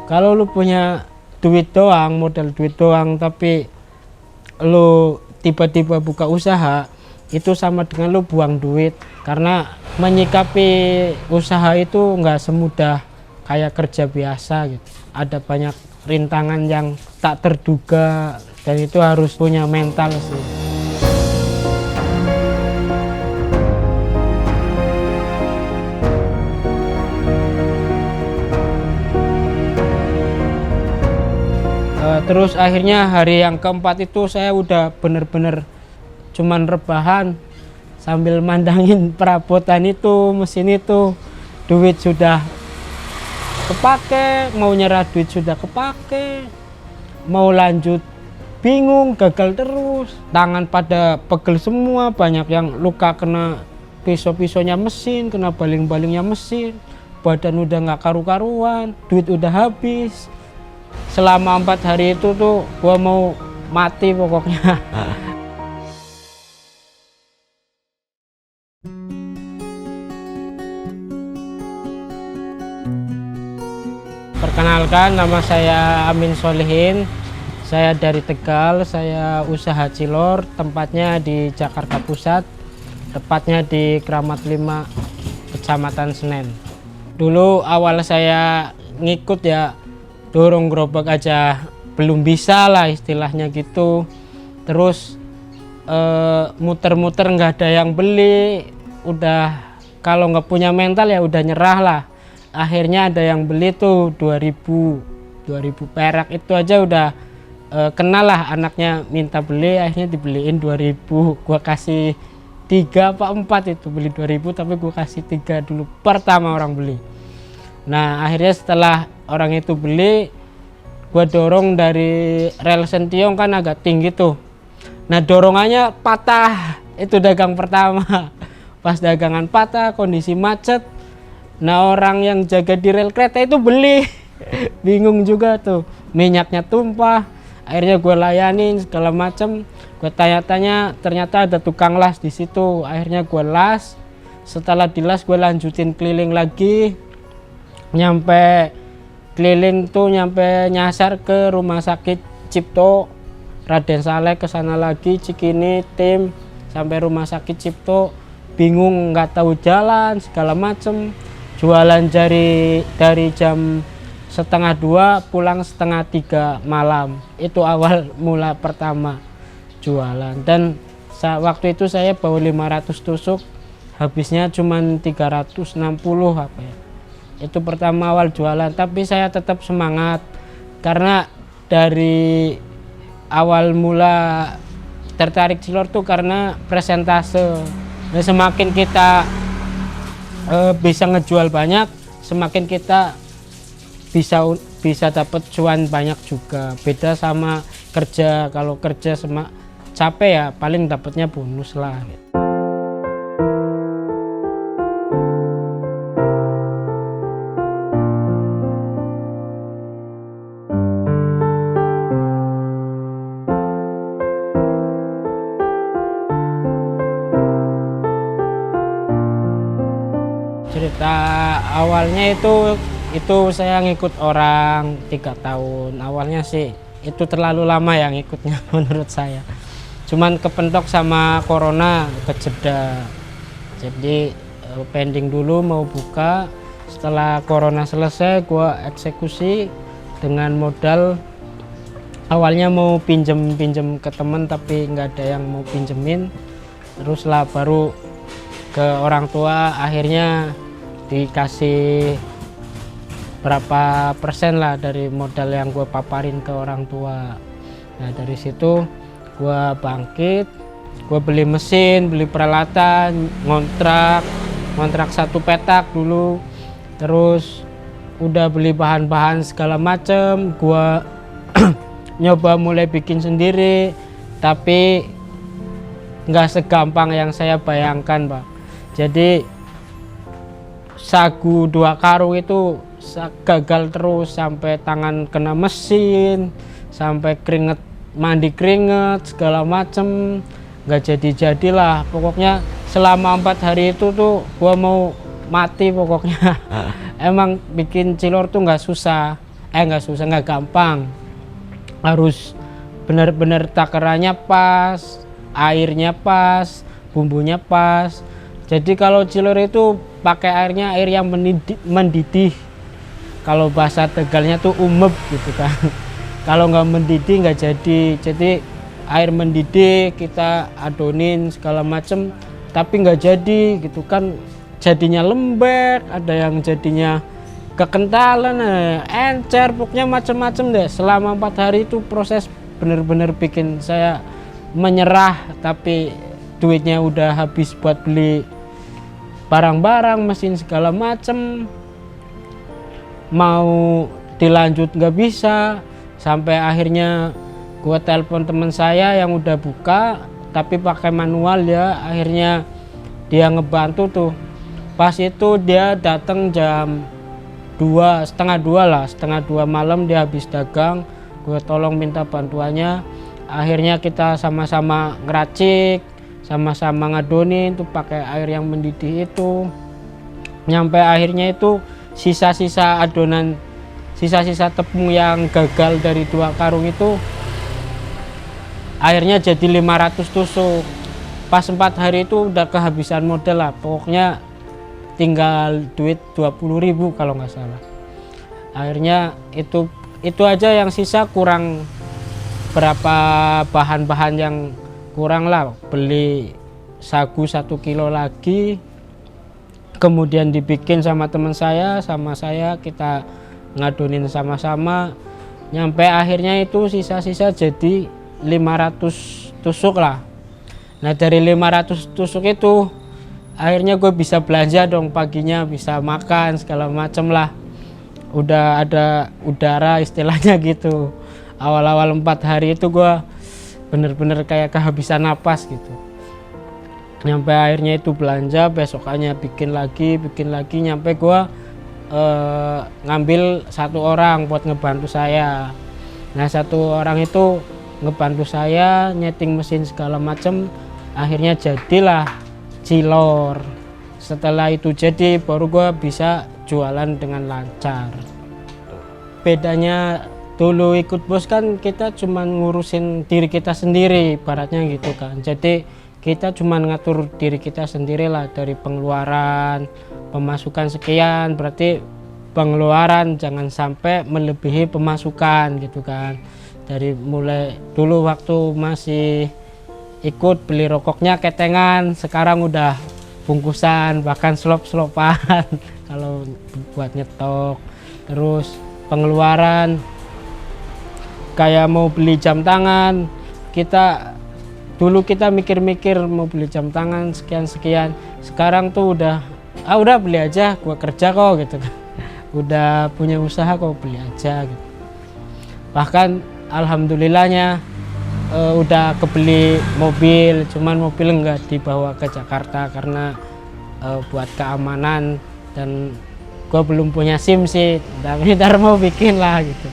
Kalau lu punya duit doang, modal duit doang, tapi lu tiba-tiba buka usaha, itu sama dengan lu buang duit. Karena menyikapi usaha itu nggak semudah kayak kerja biasa gitu. Ada banyak rintangan yang tak terduga dan itu harus punya mental sih. Terus akhirnya hari yang keempat itu saya udah bener-bener cuman rebahan sambil mandangin perabotan itu, mesin itu. Duit sudah kepake, mau nyerah duit sudah kepake, mau lanjut bingung, gagal terus, tangan pada pegel semua, banyak yang luka kena pisau-pisaunya mesin, kena baling-balingnya mesin, badan udah nggak karu-karuan, duit udah habis. Selama 4 hari itu tuh gua mau mati pokoknya. Perkenalkan, nama saya Amin Solihin. Saya dari Tegal, saya usaha cilor, tempatnya di Jakarta Pusat, tepatnya di Kramat 5, Kecamatan Senen. Dulu awal saya ngikut ya, dorong gerobak aja belum bisa lah istilahnya gitu. Terus muter-muter nggak ada yang beli, udah kalau nggak punya mental ya udah nyerah lah. Akhirnya ada yang beli tuh 2000 perak, itu aja udah kenal lah, anaknya minta beli, akhirnya dibeliin 2000. Gua kasih 3 apa 4 itu, beli 2000 tapi gua kasih 3 dulu pertama orang beli. Nah akhirnya setelah orang itu beli, gua dorong dari rel sentiong kan agak tinggi tuh. Nah dorongannya patah, itu dagang pertama. Pas dagangan patah, kondisi macet. Nah orang yang jaga di rel kereta itu beli. Bingung juga tuh, minyaknya tumpah. Akhirnya gue layanin segala macem, gue tanya-tanya, ternyata ada tukang las di situ. Akhirnya gue las, setelah dilas gue lanjutin keliling lagi, nyampe keliling tuh nyampe nyasar ke rumah sakit Cipto Raden Saleh, ke sana lagi Cikini tim sampai rumah sakit Cipto. Bingung, nggak tahu jalan segala macem. Jualan dari jam 1:30 pulang 2:30 malam. Itu awal mula pertama jualan. Dan waktu itu saya bawa 500 tusuk, habisnya cuma 360 apa ya. Itu pertama awal jualan, tapi saya tetap semangat karena dari awal mula tertarik cilor tuh karena presentase. Dan semakin kita bisa ngejual banyak, semakin kita bisa dapat cuan banyak juga. Beda sama kerja, kalau kerja capek ya paling dapatnya bonus lah. Cerita awalnya itu saya ngikut orang 3 tahun. Awalnya sih itu terlalu lama ya ngikutnya menurut saya. Cuman kepentok sama corona, kejeda. Jadi pending dulu mau buka. Setelah corona selesai gua eksekusi dengan modal. Awalnya mau pinjem ke temen tapi nggak ada yang mau pinjemin. Terus lah baru ke orang tua, akhirnya dikasih berapa persen lah dari modal yang gue paparin ke orang tua. Nah dari situ gue bangkit, gue beli mesin, beli peralatan, ngontrak 1 petak dulu. Terus udah beli bahan-bahan segala macem, gue nyoba mulai bikin sendiri, tapi nggak segampang yang saya bayangkan, Pak. Jadi sagu 2 karung itu gagal terus, sampai tangan kena mesin, sampai mandi keringet segala macem, nggak jadi-jadilah. Pokoknya selama 4 hari itu tuh gua mau mati pokoknya. Emang bikin cilor tuh nggak susah, nggak susah, nggak gampang, harus benar-benar takarannya pas, airnya pas, bumbunya pas. Jadi kalau cilor itu pakai air yang mendidih. Kalau bahasa Tegalnya tuh umep gitu kan. Kalau nggak mendidih nggak jadi. Jadi air mendidih kita adonin segala macem, tapi nggak jadi gitu kan. Jadinya lembek, ada yang jadinya kekentalan, encer, pokoknya macam-macam deh. Selama 4 hari itu proses bener-bener bikin saya menyerah, tapi duitnya udah habis buat beli barang-barang, mesin segala macem, mau dilanjut nggak bisa. Sampai akhirnya gua telepon teman saya yang udah buka tapi pakai manual ya, akhirnya dia ngebantu tuh. Pas itu dia datang jam 2, setengah 2 lah, setengah 2 malam dia habis dagang. Gue tolong minta bantuannya, akhirnya kita sama-sama ngeracik, sama-sama ngadonin tuh pakai air yang mendidih itu. Nyampe akhirnya itu sisa-sisa adonan, sisa-sisa tepung yang gagal dari 2 karung itu akhirnya jadi 500 tusuk. Pas 4 hari itu udah kehabisan modal lah, pokoknya tinggal duit 20.000 kalau nggak salah. Akhirnya itu aja yang sisa, kurang berapa bahan-bahan yang kurang lah, beli sagu 1 kilo lagi, kemudian dibikin sama teman saya, sama saya kita ngadonin sama-sama. Nyampe akhirnya itu sisa-sisa jadi 500 tusuk lah. Nah dari 500 tusuk itu akhirnya gue bisa belanja dong, paginya bisa makan segala macem lah, udah ada udara istilahnya gitu. Awal-awal 4 hari itu gue bener-bener kayak kehabisan napas gitu. Nyampe akhirnya itu belanja, besokannya bikin lagi, nyampe gue ngambil 1 orang buat ngebantu saya. Nah 1 orang itu ngebantu saya nyeting mesin segala macem, akhirnya jadilah cilor. Setelah itu jadi baru gue bisa jualan dengan lancar. Bedanya dulu ikut bos kan kita cuman ngurusin diri kita sendiri ibaratnya gitu kan. Jadi kita cuman ngatur diri kita sendiri lah, dari pengeluaran, pemasukan sekian, berarti pengeluaran jangan sampai melebihi pemasukan gitu kan. Dari mulai dulu waktu masih ikut beli rokoknya ketengan, sekarang udah bungkusan, bahkan selop-selopan kalau buat nyetok. Terus pengeluaran kayak mau beli jam tangan, dulu kita mikir-mikir mau beli jam tangan sekian-sekian, sekarang tuh udah beli aja, gua kerja kok gitu kan. Udah punya usaha kok, beli aja gitu. Bahkan alhamdulillahnya udah kebeli mobil, cuman mobil enggak dibawa ke Jakarta karena buat keamanan, dan gue belum punya SIM sih, tapi ntar mau bikin lah gitu.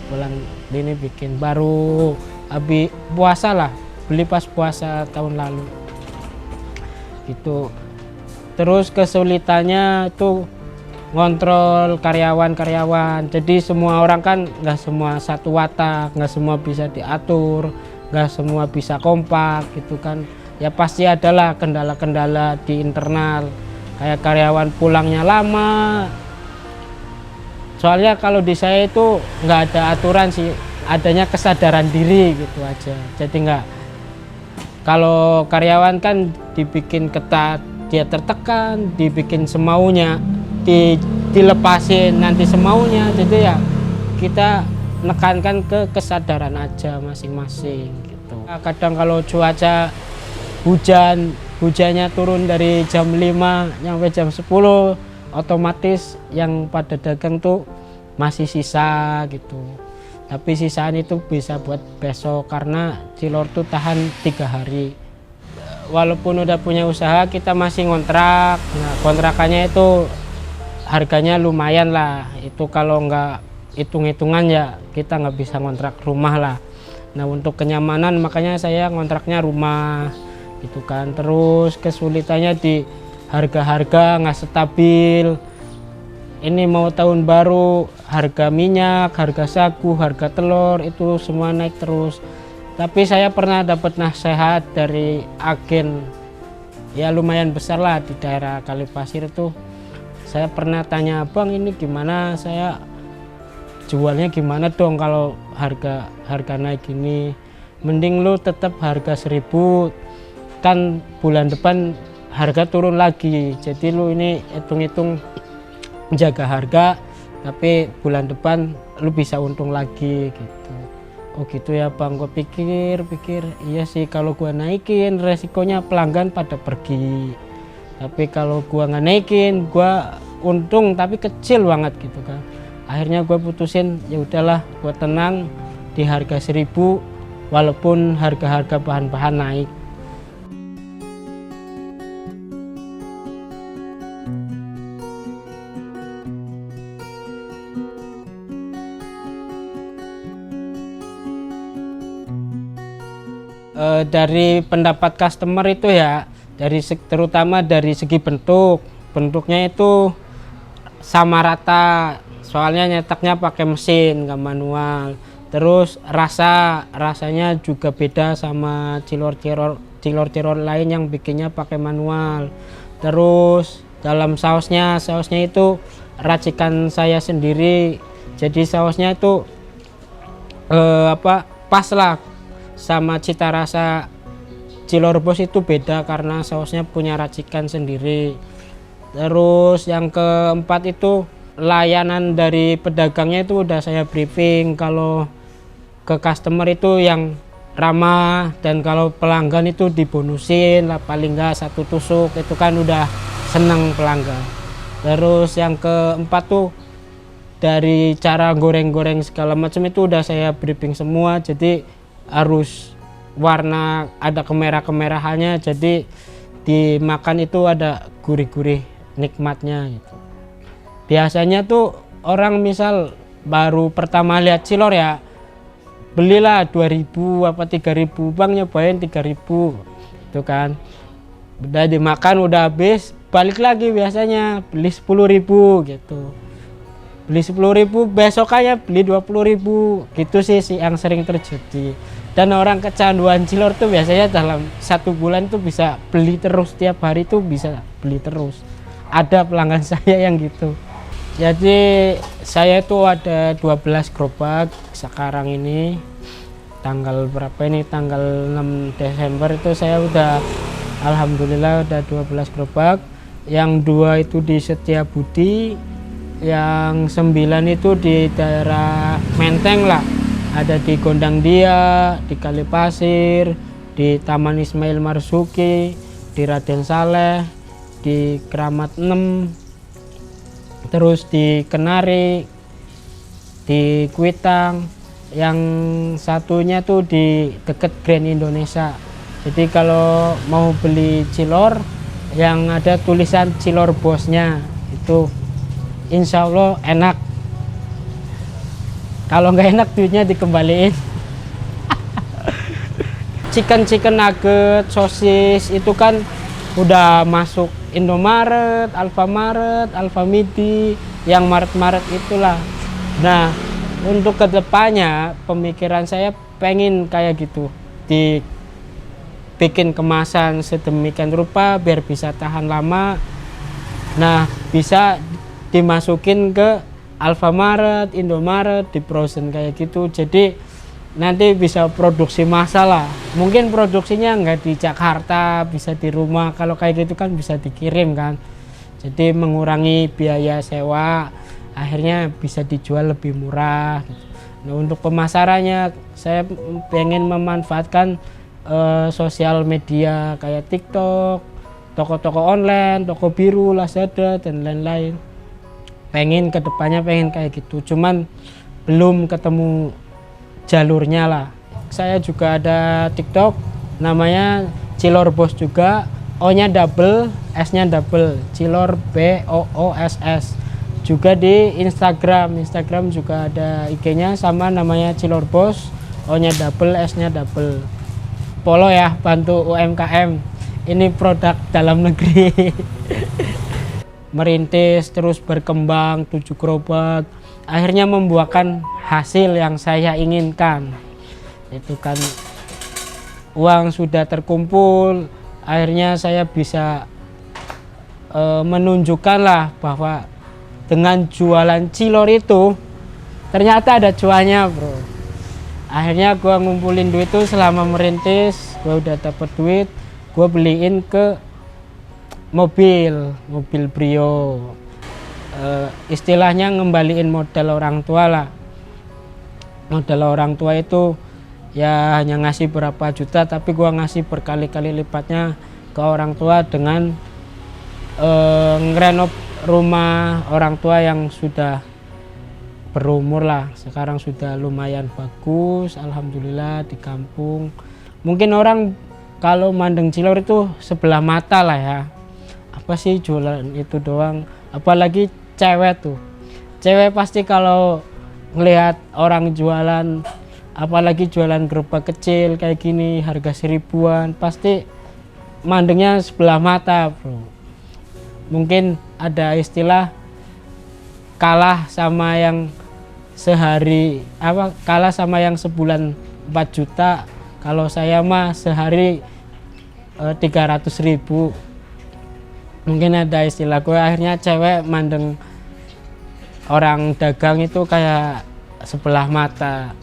Bulan ini bikin, baru habis puasa lah, beli pas puasa tahun lalu gitu. Terus kesulitannya tuh ngontrol karyawan. Jadi semua orang kan nggak semua satu watak, nggak semua bisa diatur, nggak semua bisa kompak gitu kan. Ya pasti adalah kendala-kendala di internal, kayak karyawan pulangnya lama. Soalnya kalau di saya itu nggak ada aturan sih, adanya kesadaran diri gitu aja. Jadi nggak, kalau karyawan kan dibikin ketat, dia tertekan, dibikin semaunya, dilepasin nanti semaunya. Jadi ya kita nekankan ke kesadaran aja masing-masing gitu. Kadang kalau cuaca hujannya turun dari jam 5 sampai jam 10, otomatis yang pada dagang tuh masih sisa gitu. Tapi sisaan itu bisa buat besok, karena cilor tuh tahan 3 hari. Walaupun udah punya usaha, kita masih ngontrak. Nah kontrakannya itu harganya lumayan lah, itu kalau nggak hitung-hitungan ya kita nggak bisa ngontrak rumah lah. Nah untuk kenyamanan makanya saya ngontraknya rumah gitu kan. Terus kesulitannya di harga-harga nggak stabil. Ini mau tahun baru harga minyak, harga sagu, harga telur itu semua naik terus. Tapi saya pernah dapat nasihat dari agen ya lumayan besar lah di daerah Kalipasir itu. Saya pernah tanya, "Bang, ini gimana, saya jualnya gimana dong kalau harga naik gini? Mending lu tetap harga 1.000, kan bulan depan harga turun lagi. Jadi lu ini hitung-hitung jaga harga, tapi bulan depan lu bisa untung lagi," gitu. Oh gitu ya Bang, gue pikir iya sih, kalau gua naikin resikonya pelanggan pada pergi, tapi kalau gua nggak naikin gua untung tapi kecil banget gitu kan. Akhirnya gue putusin ya udahlah, gue tenang di harga 1.000 walaupun harga-harga bahan-bahan naik. Dari pendapat customer itu ya, terutama dari segi bentuknya itu sama rata, soalnya nyetaknya pakai mesin nggak manual. Terus rasanya juga beda sama cilor lain yang bikinnya pakai manual. Terus dalam sausnya itu racikan saya sendiri, jadi sausnya itu pas lah sama cita rasa Cilor Bos itu beda karena sausnya punya racikan sendiri. Terus yang keempat itu layanan dari pedagangnya itu udah saya briefing, kalau ke customer itu yang ramah, dan kalau pelanggan itu dibonusin lah paling nggak 1 tusuk, itu kan udah seneng pelanggan. Terus yang keempat tuh dari cara goreng-goreng segala macam itu udah saya briefing semua, jadi harus warna ada kemerah-kemerahannya, jadi dimakan itu ada gurih-gurih nikmatnya gitu. Biasanya tuh orang misal baru pertama lihat cilor ya, belilah 2.000 apa 3.000, Bang nyobain 3.000 itu kan. Udah dimakan udah habis, balik lagi biasanya beli 10.000 gitu. Beli 10.000 besokannya beli 20.000 gitu sih yang sering terjadi. Dan orang kecanduan cilor tuh biasanya dalam 1 bulan tuh bisa beli terus, tiap hari tuh bisa beli terus. Ada pelanggan saya yang gitu. Jadi saya tuh ada 12 gerobak sekarang ini. Tanggal berapa ini? Tanggal 6 Desember itu saya udah alhamdulillah udah 12 gerobak. Yang 2 itu di Setiabudi, yang 9 itu di daerah Menteng lah. Ada di Gondang Dia, di Kalipasir, di Taman Ismail Marzuki, di Raden Saleh, di Keramat 6, terus di Kenari, di Kuitang. Yang satunya tuh di deket Grand Indonesia. Jadi kalau mau beli cilor yang ada tulisan Cilor Bosnya itu insya Allah enak. Kalau nggak enak duitnya dikembaliin. Chicken nugget, sosis itu kan udah masuk Indomaret, Alfamaret, Alfamidi, yang Maret itulah. Nah, untuk kedepannya pemikiran saya pengen kayak gitu, dibikin kemasan sedemikian rupa biar bisa tahan lama. Nah, bisa dimasukin ke Alfamaret, Indomaret, di frozen kayak gitu. Jadi nanti bisa produksi massal lah. Mungkin produksinya nggak di Jakarta, bisa di rumah. Kalau kayak gitu kan bisa dikirim kan. Jadi mengurangi biaya sewa, akhirnya bisa dijual lebih murah gitu. Nah, untuk pemasarannya saya pengen memanfaatkan sosial media kayak TikTok, toko-toko online, toko biru, Lazada dan lain-lain. Pengen kedepannya pengen kayak gitu, cuman belum ketemu jalurnya lah. Saya juga ada TikTok namanya Cilor Bos juga, O-nya double, S-nya double, Cilor BOOSS. Juga di Instagram juga ada IG-nya sama namanya Cilor Bos, O-nya double, S-nya double. Follow ya, bantu UMKM. Ini produk dalam negeri. merintis terus berkembang 7 gerobak, akhirnya membuahkan hasil yang saya inginkan. Itu kan uang sudah terkumpul, akhirnya saya bisa menunjukkan lah bahwa dengan jualan cilor itu ternyata ada cuannya, bro. Akhirnya gue ngumpulin duit itu selama merintis, gue udah dapet duit, gue beliin ke mobil Brio. Istilahnya ngembaliin modal orang tua lah. Modal orang tua itu ya hanya ngasih berapa juta, tapi gue ngasih berkali-kali lipatnya ke orang tua dengan ngerenov rumah orang tua yang sudah berumur lah. Sekarang sudah lumayan bagus, alhamdulillah, di kampung. Mungkin orang kalau mandeng cilor itu sebelah mata lah ya, apa sih jualan itu doang, apalagi cewek tuh. Cewek pasti kalau ngelihat orang jualan, apalagi jualan gerobak kecil kayak gini harga 1000-an, pasti mandengnya sebelah mata, bro. Mungkin ada istilah kalah sama yang sehari kalah sama yang sebulan 4 juta. Kalau saya mah sehari 300.000. Mungkin ada istilah gue, akhirnya cewek mandeng orang dagang itu kayak sebelah mata.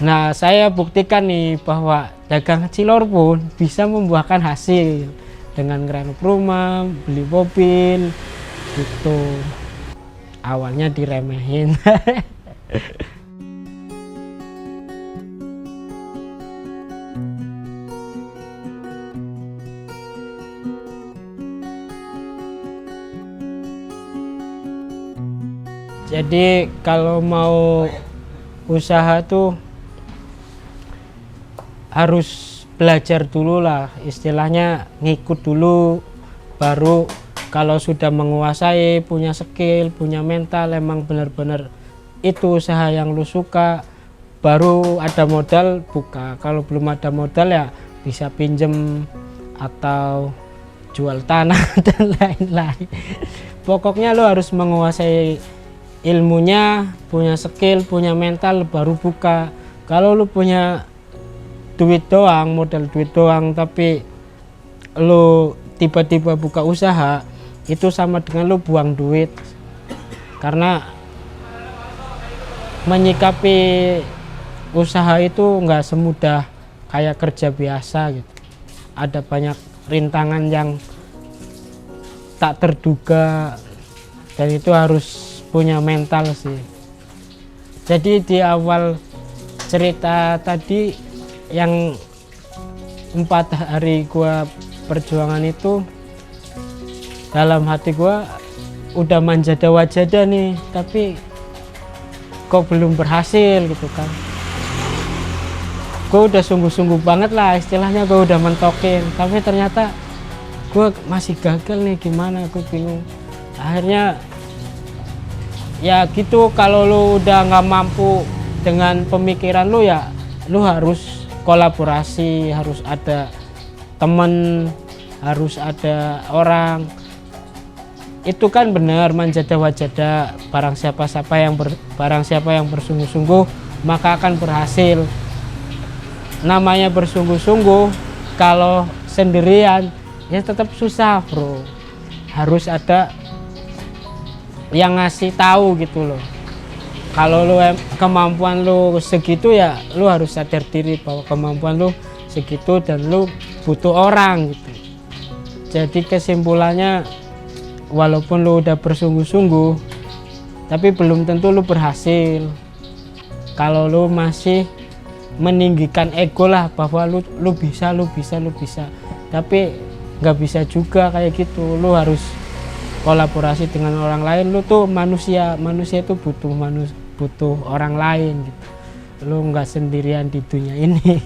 Nah, saya buktikan nih bahwa dagang cilor pun bisa membuahkan hasil dengan ngerenov rumah, beli mobil gitu. Awalnya diremehin. Jadi kalau mau usaha tuh harus belajar dulu lah, istilahnya ngikut dulu, baru kalau sudah menguasai, punya skill, punya mental, emang benar-benar itu usaha yang lu suka, baru ada modal buka. Kalau belum ada modal ya bisa pinjem atau jual tanah dan lain-lain. Pokoknya lu harus menguasai ilmunya, punya skill, punya mental, baru buka. Kalau lu punya duit doang, modal duit doang, tapi lu tiba-tiba buka usaha, itu sama dengan lu buang duit. Karena menyikapi usaha itu nggak semudah kayak kerja biasa gitu. Ada banyak rintangan yang tak terduga, dan itu harus punya mental sih. Jadi di awal cerita tadi yang 4 hari gua perjuangan itu, dalam hati gua udah manjada wajada nih, tapi kok belum berhasil gitu kan. Gue udah sungguh-sungguh banget lah, istilahnya gue udah mentokin, tapi ternyata gue masih gagal nih, gimana, gue bingung. Akhirnya ya gitu, kalau lu udah nggak mampu dengan pemikiran lu, ya lu harus kolaborasi, harus ada temen, harus ada orang. Itu kan benar, manjada wajada, barang siapa yang bersungguh-sungguh maka akan berhasil. Namanya bersungguh-sungguh, kalau sendirian ya tetap susah, bro. Harus ada yang ngasih tahu gitu loh. Kalau lu kemampuan lu segitu, ya lu harus sadar diri bahwa kemampuan lu segitu dan lu butuh orang gitu. Jadi kesimpulannya, walaupun lu udah bersungguh-sungguh, tapi belum tentu lu berhasil. Kalau lu masih meninggikan ego lah, bahwa lu bisa, tapi nggak bisa juga kayak gitu. Lu harus kolaborasi dengan orang lain. Lu tuh manusia itu butuh orang lain gitu. Lu nggak sendirian di dunia ini.